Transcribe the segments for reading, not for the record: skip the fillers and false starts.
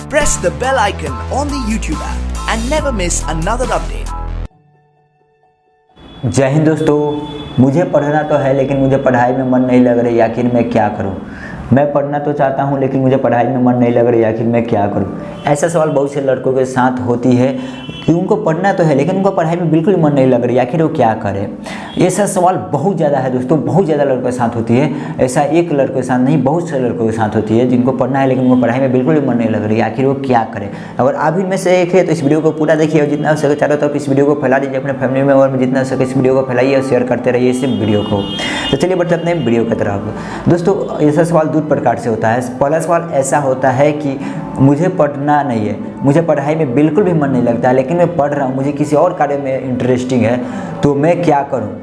Press the bell icon on the YouTube app and never miss another update. जय हिंद दोस्तों, मुझे पढ़ना तो है लेकिन मुझे पढ़ाई में मन नहीं लग रही, आखिर मैं क्या करूं। मैं पढ़ना तो चाहता हूं लेकिन मुझे पढ़ाई में मन नहीं लग रही, आखिर मैं क्या करूं। ऐसा सवाल बहुत से लड़कों के साथ होती है कि उनको पढ़ना तो है लेकिन उनको पढ़ाई में बिल्कुल मन नहीं लग रही, आखिर वो क्या करें। ऐसा सवाल बहुत ज़्यादा है दोस्तों, बहुत ज़्यादा लड़कों के साथ होती है। ऐसा एक लड़कों के साथ नहीं, बहुत से लड़कों के साथ होती है जिनको पढ़ना है लेकिन उनको पढ़ाई में बिल्कुल भी मन नहीं लग रही, आखिर वो क्या करें। अगर आप इनमें से एक है तो इस वीडियो को पूरा देखिए और जितना हो सके चारों तरफ इस वीडियो को फैला दीजिए, अपने फैमिली मेंबर में जितना हो सके इस वीडियो को फैलाइए और शेयर करते रहिए इस वीडियो को। तो चलिए बढ़ते अपने वीडियो की तरफ। दोस्तों, ऐसा सवाल दो प्रकार से होता है। पहला सवाल ऐसा होता है कि मुझे पढ़ना नहीं है, मुझे पढ़ाई में बिल्कुल भी मन नहीं लगता है लेकिन मैं पढ़ रहा हूँ, मुझे किसी और कार्य में इंटरेस्टिंग है, तो मैं क्या करूँ।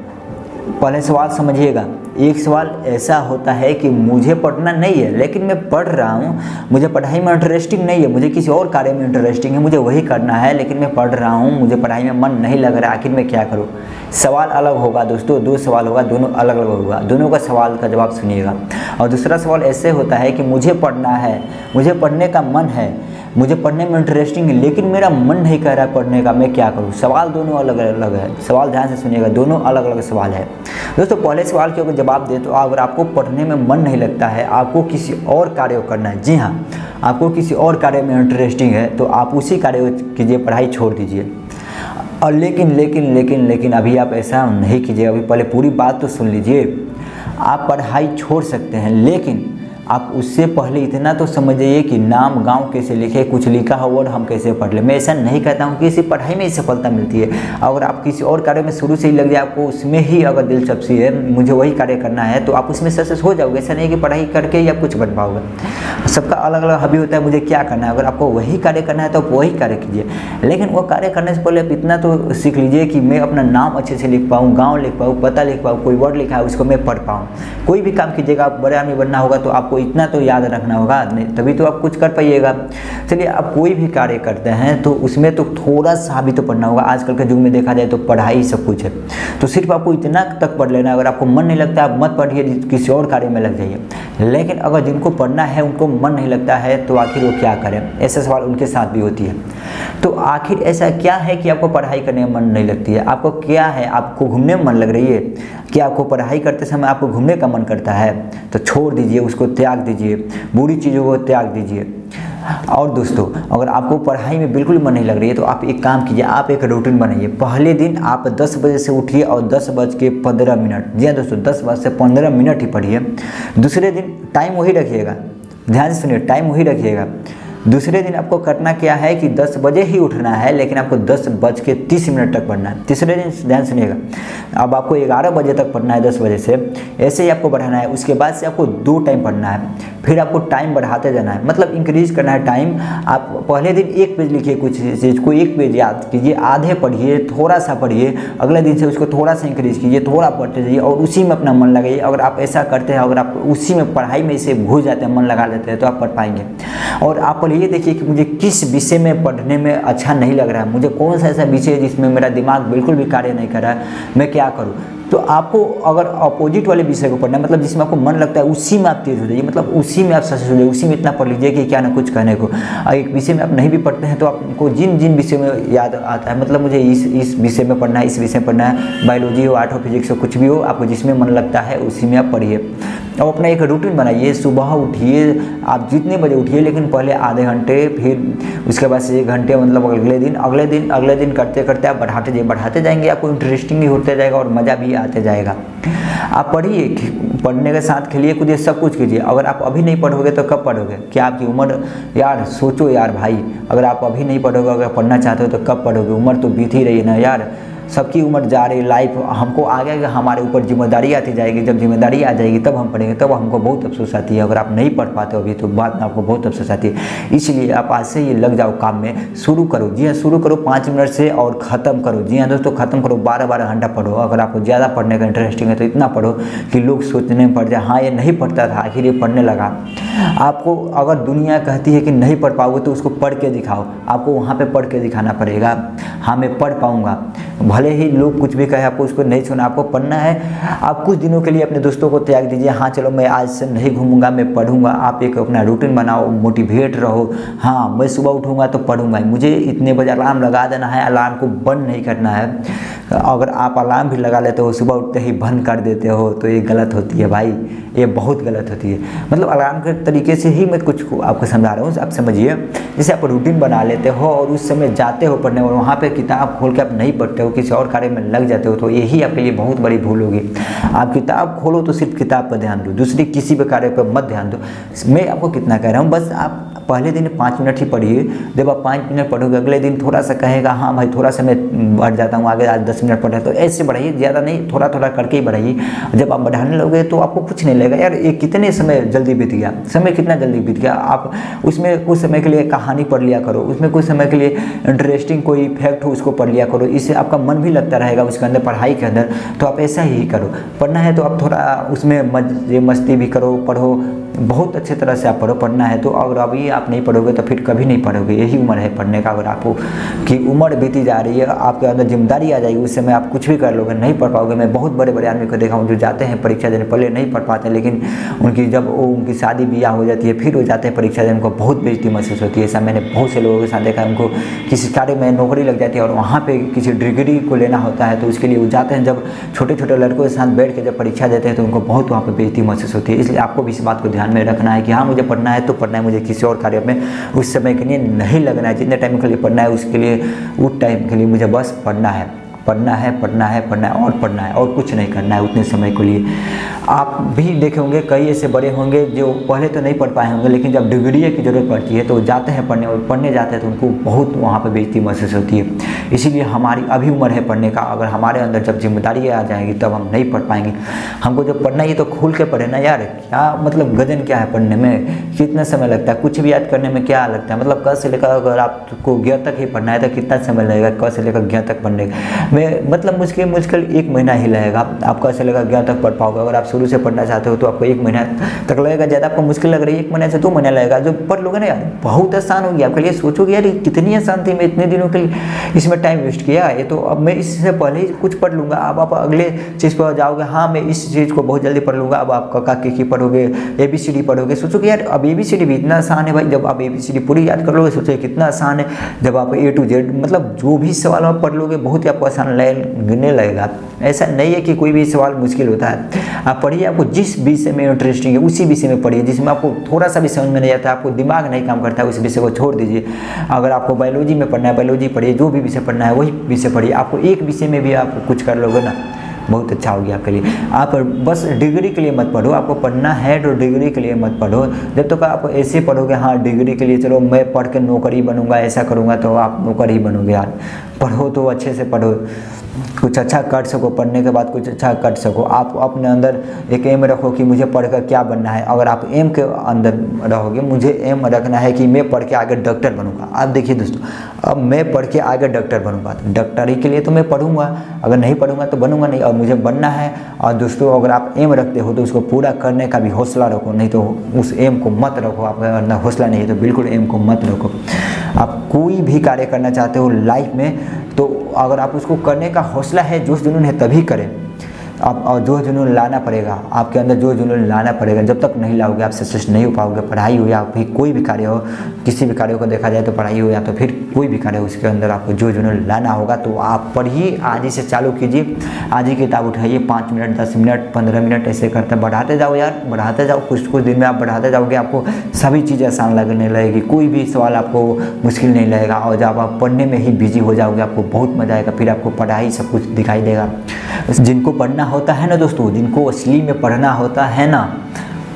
पहले सवाल समझिएगा। एक सवाल ऐसा होता है कि मुझे पढ़ना नहीं है लेकिन मैं पढ़ रहा हूँ, मुझे पढ़ाई में इंटरेस्टिंग नहीं है, मुझे किसी और कार्य में इंटरेस्टिंग है, मुझे वही करना है लेकिन मैं पढ़ रहा हूँ, मुझे पढ़ाई में मन नहीं लग रहा, आखिर मैं क्या करूँ। सवाल अलग होगा दोस्तों, दो सवाल होगा, दोनों अलग अलग होगा, दोनों का सवाल का जवाब सुनिएगा। और दूसरा सवाल ऐसे होता है कि मुझे पढ़ना है, मुझे पढ़ने का मन है, मुझे पढ़ने में इंटरेस्टिंग है लेकिन मेरा मन नहीं कर रहा है पढ़ने का, मैं क्या करूँ। सवाल दोनों अलग अलग है, सवाल ध्यान से सुनिएगा, दोनों अलग अलग सवाल है। दोस्तों, पहले सवाल के अगर जवाब दें तो अगर आपको पढ़ने में मन नहीं लगता है, आपको किसी और कार्य करना है, जी हाँ, आपको किसी और कार्य में इंटरेस्टिंग है तो आप उसी कार्य कीजिए, पढ़ाई छोड़ दीजिए। और लेकिन अभी आप ऐसा नहीं कीजिए, अभी पहले पूरी बात तो सुन लीजिए। आप पढ़ाई छोड़ सकते हैं लेकिन आप उससे पहले इतना तो समझिए कि नाम गांव कैसे लिखे, कुछ लिखा हो और हम कैसे पढ़ ले। मैं ऐसा नहीं कहता हूं कि इसी पढ़ाई में ही सफलता मिलती है। अगर आप किसी और कार्य में शुरू से ही लग जाए, आपको उसमें ही अगर दिलचस्पी है, मुझे वही कार्य करना है, तो आप उसमें सक्सेस हो जाओगे। ऐसा नहीं कि पढ़ाई करके ही आप कुछ बन पाओगे। सबका अलग अलग हॉबी होता है, मुझे क्या करना है। अगर आपको वही कार्य करना है तो आप वही कार्य कीजिए, लेकिन वो कार्य करने से पहले आप इतना तो सीख लीजिए कि मैं अपना नाम अच्छे से लिख पाऊँ, गाँव लिख पाऊँ, पता लिख पाऊँ, कोई वर्ड लिखा है उसको मैं पढ़ पाऊँ। कोई भी काम कीजिएगा, आप बड़े आदमी बनना होगा तो आपको इतना तो याद रखना होगा, नहीं तभी तो आप कुछ कर पाइएगा। चलिए, आप कोई भी कार्य करते हैं तो उसमें तो थोड़ा सा भी तो पढ़ना होगा। आजकल के युग में देखा जाए तो पढ़ाई सब कुछ है, तो सिर्फ आपको इतना तक पढ़ लेना। अगर आपको मन नहीं लगता आप मत पढ़िए, किसी और कार्य में लग जाइए। लेकिन अगर जिनको पढ़ना है उनको मन नहीं लगता है तो आखिर वो क्या करें। ऐसा सवाल उनके साथ भी होती है। तो आखिर ऐसा क्या है कि आपको पढ़ाई करने में मन नहीं लगती है। आपको क्या है, आपको घूमने में मन लग रही है, क्या आपको पढ़ाई करते समय आपको घूमने का मन करता है, तो छोड़ दीजिए, उसको त्याग दीजिए, बुरी चीज़ों को त्याग दीजिए। और दोस्तों, अगर आपको पढ़ाई में बिल्कुल मन नहीं लग रही है तो आप एक काम कीजिए, आप एक रूटीन बनाइए। पहले दिन आप 10 बजे से उठिए और 10:15, जी हाँ दोस्तों, 10 बजे से 15 मिनट ही पढ़िए। दूसरे दिन टाइम वही रखिएगा, ध्यान से सुनिए, टाइम वही रखिएगा। दूसरे दिन आपको करना क्या है कि 10 बजे ही उठना है लेकिन आपको 10:30 तक पढ़ना है। तीसरे दिन ध्यान सुनिएगा, अब आपको 11 बजे तक पढ़ना है, 10 बजे से, ऐसे ही आपको बढ़ाना है। उसके बाद से आपको 2 टाइम पढ़ना है, फिर आपको टाइम बढ़ाते जाना है, मतलब इंक्रीज करना है टाइम। आप पहले दिन 1 पेज लिखिए, कुछ चीज़ को 1 पेज याद कीजिए, आधे पढ़िए, थोड़ा सा पढ़िए। अगले दिन से उसको थोड़ा सा इंक्रीज कीजिए, थोड़ा पढ़ते जाइए और उसी में अपना मन लगाइए। अगर आप ऐसा करते हैं, अगर आप उसी में पढ़ाई में इसे घुस जाते हैं, मन लगा लेते हैं, तो आप पढ़ पाएंगे। और आप ये देखिए कि मुझे किस विषय में पढ़ने में अच्छा नहीं लग रहा है, मुझे कौन सा ऐसा विषय है जिसमें मेरा दिमाग बिल्कुल भी कार्य नहीं कर रहा है, मैं क्या करूँ। तो आपको अगर अपोजिट वाले विषय को पढ़ना है, मतलब जिसमें आपको मन लगता है उसी में आप तेज हो जाइए, मतलब उसी में आप सक्सेस हो जाइए, उसी में इतना पढ़ लीजिए कि क्या ना कुछ कहने को। एक विषय में आप नहीं भी पढ़ते हैं तो आपको जिन जिन विषयों में याद आता है, मतलब मुझे इस विषय में पढ़ना है, इस विषय में पढ़ना है, बायोलॉजी हो, आर्ट हो, फिजिक्स हो, कुछ भी हो, आपको जिसमें मन लगता है उसी में आप पढ़िए। और अपना एक रूटीन बनाइए, सुबह उठिए, आप जितने बजे उठिए, लेकिन पहले आधे घंटे, फिर उसके बाद से 1 घंटे, मतलब अगले दिन करते करते आप बढ़ाते जाएंगे, आपको इंटरेस्टिंग भी होते जाएगा और मज़ा भी आते जाएगा। आप पढ़िए, पढ़ने के साथ खेलिए कूदिए, सब कुछ कीजिए। अगर आप अभी नहीं पढ़ोगे तो कब पढ़ोगे। क्या आपकी उम्र, यार सोचो यार भाई, अगर आप अभी नहीं पढ़ोगे, अगर पढ़ना चाहते हो तो कब पढ़ोगे। उम्र तो बीत ही रही है ना यार, सबकी उम्र जा रही, लाइफ हमको आगे हमारे ऊपर जिम्मेदारी आती जाएगी। जब जिम्मेदारी आ जाएगी तब हम पढ़ेंगे, तब हमको बहुत अफसोस आती है। अगर आप नहीं पढ़ पाते हो अभी तो बाद में आपको बहुत अफसोस आती है। इसलिए आप आज से ही लग जाओ काम में, शुरू करो। जी हाँ, शुरू करो 5 मिनट से और ख़त्म करो। जी हाँ दोस्तों, ख़त्म करो, 12-12 घंटा पढ़ो। अगर आपको ज़्यादा पढ़ने का इंटरेस्टिंग है तो इतना पढ़ो कि लोग सोचने में पड़ जाए, हाँ ये नहीं पढ़ता था आखिर ये पढ़ने लगा। आपको अगर दुनिया कहती है कि नहीं पढ़ पाओगे तो उसको पढ़ के दिखाओ। आपको वहाँ पे पढ़ के दिखाना पड़ेगा, हाँ मैं पढ़ पाऊँगा। भले भले ही लोग कुछ भी कहे, आपको उसको नहीं सुना, आपको पढ़ना है। आप कुछ दिनों के लिए अपने दोस्तों को त्याग दीजिए, हाँ चलो मैं आज से नहीं घूमूंगा, मैं पढ़ूंगा। आप एक अपना रूटीन बनाओ, मोटिवेट रहो, हाँ मैं सुबह उठूंगा तो पढ़ूंगा, मुझे इतने बजे अलार्म लगा देना है, अलार्म को बंद नहीं करना है। अगर आप अलार्म भी लगा लेते हो, सुबह उठते ही बंद कर देते हो, तो ये गलत होती है भाई, ये बहुत गलत होती है। मतलब अलार्म के तरीके से ही मैं कुछ आपको समझा रहा हूँ, आप समझिए। जैसे आप रूटीन बना लेते हो और उस समय जाते हो पढ़ने और वहाँ पे किताब खोल के आप नहीं पढ़ते हो, किसी और कार्य में लग जाते हो, तो यही आपके लिए बहुत बड़ी भूल होगी। आप किताब खोलो तो सिर्फ किताब पर ध्यान दो, दूसरी किसी भी कार्य पर मत ध्यान दो। मैं आपको कितना कह रहा हूँ, बस आप पहले दिन 5 मिनट ही पढ़िए। जब आप 5 मिनट पढ़ोगे, अगले दिन थोड़ा सा कहेगा हाँ भाई थोड़ा सा मैं बढ़ जाता हूँ, आगे आज 10 मिनट पढ़े, तो ऐसे बढ़ाइए, ज़्यादा नहीं, थोड़ा थोड़ा करके ही बढ़ाइए। जब आप बढ़ाने लगोगे तो आपको कुछ नहीं लगेगा, यार ये कितने समय जल्दी बीत गया, समय कितना जल्दी बीत गया। आप उसमें कुछ समय के लिए कहानी पढ़ लिया करो, उसमें कुछ समय के लिए इंटरेस्टिंग कोई फैक्ट हो उसको पढ़ लिया करो, इससे आपका मन भी लगता रहेगा उसके अंदर, पढ़ाई के अंदर। तो आप ऐसा ही करो, पढ़ना है तो आप थोड़ा उसमें मजे मस्ती भी करो, पढ़ो, बहुत अच्छे तरह से आप पढ़ो। पढ़ना है तो अगर अभी आप नहीं पढ़ोगे तो फिर कभी नहीं पढ़ोगे, यही उम्र है पढ़ने का। अगर आपको कि उम्र बीती जा रही है, आपके अंदर जिम्मेदारी आ जाएगी, उस समय आप कुछ भी कर लोगे, नहीं पढ़ पाओगे। मैं बहुत बड़े बड़े आदमी को देखा हूँ जो जाते हैं परीक्षा देने, पहले नहीं पढ़ पाते, लेकिन उनकी जब उनकी शादी ब्याह हो जाती है फिर वो जाते हैं परीक्षा देने, उनको बहुत बेइज्जती महसूस होती है। ऐसा मैंने बहुत से लोगों के साथ देखा है। उनको किसी कार्य में नौकरी लग जाती है और वहाँ पर किसी डिग्री को लेना होता है, तो उसके लिए वो जाते हैं। जब छोटे छोटे लड़कों के साथ बैठ के जब परीक्षा देते हैं तो उनको बहुत वहाँ पर बेइज्जती महसूस होती है। इसलिए आपको भी इस बात को ध्यान में रखना है कि हाँ मुझे पढ़ना है तो पढ़ना है, मुझे किसी और कार्य में उस समय के लिए नहीं लगना है। जितने टाइम के लिए पढ़ना है उसके लिए, उस टाइम के लिए मुझे बस पढ़ना है, पढ़ना है, पढ़ना है, पढ़ना है और पढ़ना है, और कुछ नहीं करना है उतने समय के लिए। आप भी देखे होंगे कई ऐसे बड़े होंगे जो पहले तो नहीं पढ़ पाए होंगे, लेकिन जब डिग्री की ज़रूरत पड़ती है तो जाते हैं पढ़ने, और पढ़ने जाते हैं तो उनको बहुत वहाँ पर बेइज्जती महसूस होती है। इसीलिए हमारी अभी उम्र है पढ़ने का, अगर हमारे अंदर जब जिम्मेदारी आ जाएगी तब हम नहीं पढ़ पाएंगे। हमको जब पढ़ना ही तो खुल के पढ़े ना यार, क्या मतलब गजन क्या है पढ़ने में, कितना समय लगता है, कुछ भी याद करने में क्या लगता है। मतलब क से लेकर अगर आपको ज्ञ तक ही पढ़ना है तो कितना समय लगेगा, क से लेकर ज्ञ तक पढ़ने में, मतलब मुश्किल 1 महीना ही लगेगा। आप क से लेकर ज्ञ तक पढ़ पाओगे। अगर आप शुरू से पढ़ना चाहते हो तो आपको 1 महीना तक लगेगा। ज़्यादा आपको मुश्किल लग रही है 1 महीने से 2 महीना लगेगा। जो पढ़ लोगे ना यार बहुत आसान होगी आपके लिए। सोचोगे यार कितनी आसान थी, मैं इतने दिनों के लिए इसमें टाइम वेस्ट किया, ये तो अब मैं इससे पहले ही कुछ पढ़ लूँगा। अब आप अगले चीज़ पर जाओगे, हाँ मैं इस चीज़ को बहुत जल्दी पढ़ लूँगा। अब आप क की पढ़ोगे, ABCD पढ़ोगे, सोचोगे यार अब ABCD भी इतना आसान है भाई। जब आप ABCD पूरी याद कर लोगे सोचोगे कितना आसान है। जब आप A to Z मतलब जो भी सवाल आप पढ़ लोगे बहुत ही आपको आसान लगने लगेगा। ऐसा नहीं है कि कोई भी सवाल मुश्किल होता है। आप पढ़िए, आपको जिस विषय में इंटरेस्टिंग है उसी विषय में पढ़िए। जिसमें आपको थोड़ा सा भी समझ में नहीं आता, आपको दिमाग नहीं काम करता है, उस विषय को छोड़ दीजिए। अगर आपको बायोलॉजी में पढ़ना है बायोलॉजी पढ़िए, जो भी विषय पढ़ना है वही विषय पढ़िए। आपको एक विषय में भी आप कुछ कर लोगे ना बहुत अच्छा हो गया आपके लिए। आप बस डिग्री के लिए मत पढ़ो, आपको पढ़ना है तो डिग्री के लिए मत पढ़ो। जब तक आप ऐसे पढ़ोगे हाँ डिग्री के लिए चलो मैं पढ़ के नौकरी बनूंगा, ऐसा करूंगा, तो आप नौकरी बनोगे यार। पढ़ो तो अच्छे से पढ़ो, कुछ अच्छा कर सको, पढ़ने के बाद कुछ अच्छा कर सको। आप अपने अंदर एक एम रखो कि मुझे पढ़कर क्या बनना है। अगर आप एम के अंदर रहोगे, मुझे एम रखना है कि मैं पढ़ के आगे डॉक्टर बनूंगा। अब देखिए दोस्तों, अब मैं पढ़ के आगे डॉक्टर बनूंगा, तो डॉक्टरी के लिए तो मैं पढ़ूंगा, अगर नहीं पढ़ूंगा तो बनूंगा नहीं। और मुझे बनना है। और दोस्तों अगर आप एम रखते हो तो उसको पूरा करने का भी हौसला रखो, नहीं तो उस एम को मत रखो। आपके अंदर हौसला नहीं है तो बिल्कुल एम को मत रखो। आप कोई भी कार्य करना चाहते हो लाइफ में तो अगर आप उसको करने का हौसला है, जोश जुनून है, तभी करें। आप और जो जुनून लाना पड़ेगा आपके अंदर, जो जुनून लाना पड़ेगा। जब तक नहीं लाओगे आप सक्सेस नहीं हो पाओगे। पढ़ाई हो या फिर कोई भी कार्य हो, किसी भी कार्य को देखा जाए तो पढ़ाई हो या तो फिर कोई भी कार्य हो, उसके अंदर आपको जो जुनून लाना होगा। तो आप पढ़िए, आज ही से चालू कीजिए। आज ही किताब उठाइए, 5 मिनट 10 मिनट 15 मिनट ऐसे करते बढ़ाते जाओ यार, बढ़ाते जाओ। कुछ दिन में आप बढ़ाते जाओगे, आपको सभी चीज़ें आसान लगने लगेगी, कोई भी सवाल आपको मुश्किल नहीं लगेगा। और जब आप पढ़ने में ही बिजी हो जाओगे आपको बहुत मज़ा आएगा, फिर आपको पढ़ाई सब कुछ दिखाई देगा। जिनको पढ़ना होता है ना दोस्तों, जिनको असली में पढ़ना होता है ना,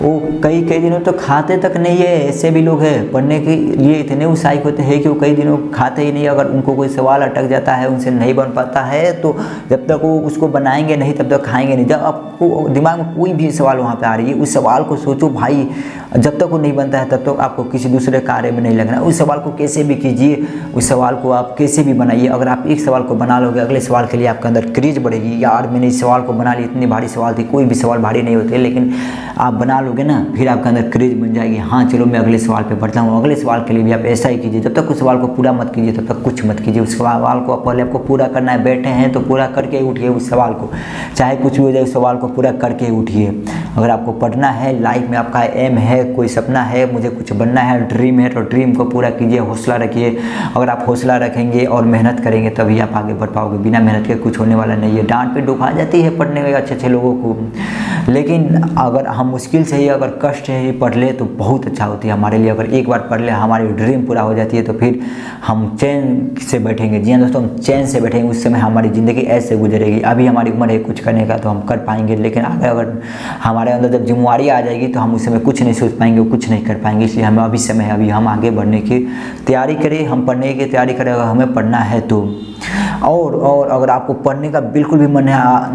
वो कई दिनों तो खाते तक नहीं है। ऐसे भी लोग हैं पढ़ने के लिए इतने उत्साहित होते हैं कि वो कई दिनों खाते ही नहीं। अगर उनको कोई सवाल अटक जाता है, उनसे नहीं बन पाता है, तो जब तक वो उसको बनाएंगे नहीं तब तक खाएंगे नहीं। जब आपको दिमाग में कोई भी सवाल वहाँ पे आ रही है, उस सवाल को सोचो भाई। जब तक वो नहीं बनता है तब तक आपको किसी दूसरे कार्य में नहीं लगना। उस सवाल को कैसे भी कीजिए, उस सवाल को आप कैसे भी बनाइए। अगर आप एक सवाल को बना लोगे, अगले सवाल के लिए आपके अंदर क्रेज बढ़ेगी। यार मैंने इस सवाल को बना लिया, इतनी भारी सवाल थी। कोई भी सवाल भारी नहीं होते, लेकिन आप बना लोगे ना, फिर आपके अंदर क्रेज बन जाएगी, हाँ चलो मैं अगले सवाल पे बढ़ता हूँ। अगले सवाल के लिए भी आप ऐसा ही कीजिए, जब तक उस सवाल को पूरा मत कीजिए तब तक कुछ मत कीजिए। उस सवाल को पहले आपको पूरा करना है, बैठे हैं तो पूरा करके ही उठिए उस सवाल को, चाहे कुछ भी हो जाए उस सवाल को पूरा करके ही उठिए। अगर आपको पढ़ना है, लाइफ में आपका एम है, कोई सपना है, मुझे कुछ बनना है, ड्रीम है, तो ड्रीम को पूरा कीजिए, हौसला रखिए। अगर आप हौसला रखेंगे और मेहनत करेंगे तभी आप आगे बढ़ पाओगे, बिना मेहनत के कुछ होने वाला नहीं है। डांट पे दुखा जाती है पढ़ने में अच्छे लोगों को, लेकिन अगर हम मुश्किल से ही, अगर कष्ट से ही पढ़ ले तो बहुत अच्छा होती है हमारे लिए। अगर एक बार पढ़ ले हमारी ड्रीम पूरा हो जाती है तो फिर हम चैन से बैठेंगे। जी हाँ दोस्तों, हम चैन से बैठेंगे, उस समय हमारी ज़िंदगी ऐसे गुजरेगी। अभी हमारी उम्र है कुछ करने का तो हम कर पाएंगे, लेकिन आगे अगर हमारे अंदर जब जिम्मेवारी आ जाएगी तो हम उस समय कुछ नहीं सोच पाएंगे, कुछ नहीं कर पाएंगे। इसलिए हमें अभी समय है, अभी हम आगे बढ़ने की तैयारी करें, हम पढ़ने की तैयारी करें अगर हमें पढ़ना है तो। और अगर आपको पढ़ने का बिल्कुल भी मन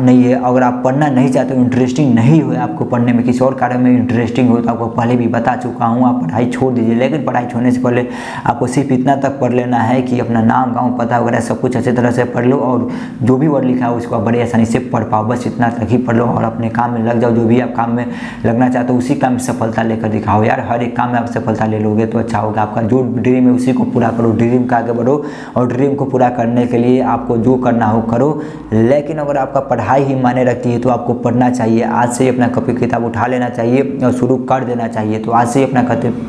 नहीं है, अगर आप पढ़ना नहीं चाहते, इंटरेस्टिंग नहीं हो आपको पढ़ने में, किसी और कार्य में इंटरेस्टिंग हो, तो आपको पहले भी बता चुका हूँ, आप पढ़ाई छोड़ दीजिए। लेकिन पढ़ाई छोड़ने से पहले आपको सिर्फ इतना तक पढ़ लेना है कि अपना नाम, गाँव, पता वगैरह सब कुछ अच्छी तरह से पढ़ लो, और जो भी वर्ड लिखा है उसको आप बड़ी आसानी से पढ़ पाओ। बस इतना तक ही पढ़ लो और अपने काम में लग जाओ। जो भी आप काम में लगना चाहते हो उसी काम में सफलता लेकर दिखाओ यार। हर एक काम में आप सफलता ले लोगे तो अच्छा होगा। आपका जो ड्रीम है उसी को पूरा करो, ड्रीम का आगे बढ़ो, और ड्रीम को पूरा करने के लिए आपको जो करना हो करो। लेकिन अगर आपका पढ़ाई ही मायने रखती है तो आपको पढ़ना चाहिए। आज से ही अपना कॉपी किताब उठा लेना चाहिए और शुरू कर देना चाहिए। तो आज से ही अपना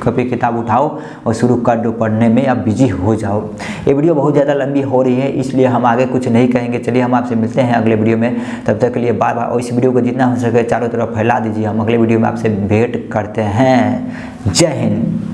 कॉपी किताब उठाओ और शुरू कर दो पढ़ने में, आप बिजी हो जाओ। ये वीडियो बहुत ज़्यादा लंबी हो रही है इसलिए हम आगे कुछ नहीं कहेंगे। चलिए हम आपसे मिलते हैं अगले वीडियो में, तब तक के लिए बाय बाय। और इस वीडियो को जितना हो सके चारों तरफ फैला दीजिए। हम अगले वीडियो में आपसे भेंट करते हैं। जय हिंद।